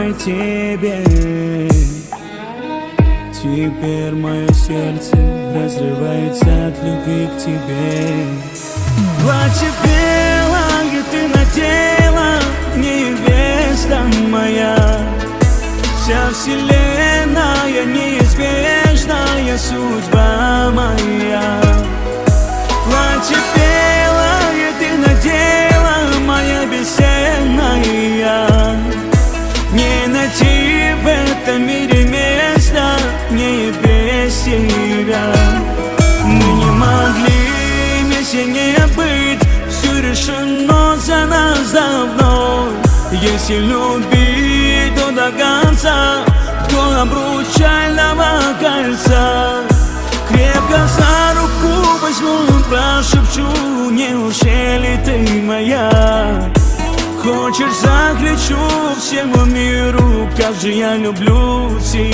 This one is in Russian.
одной тебе. Теперь мое сердце разрывается от любви к тебе. Платье белое ты надела, невеста моя. Вся вселенная, неизбежная судьба моя. Платье белое ты надела, моя бесценная. Не найти в этом мире места мне без тебя. Мы не могли вместе не быть, все решено за нас давно. Если любить, то до конца, до обручального кольца. Крепко за руку возьму, прошепчу, неужели ты моя? Хочешь, закричу всему миру, как же я люблю тебя.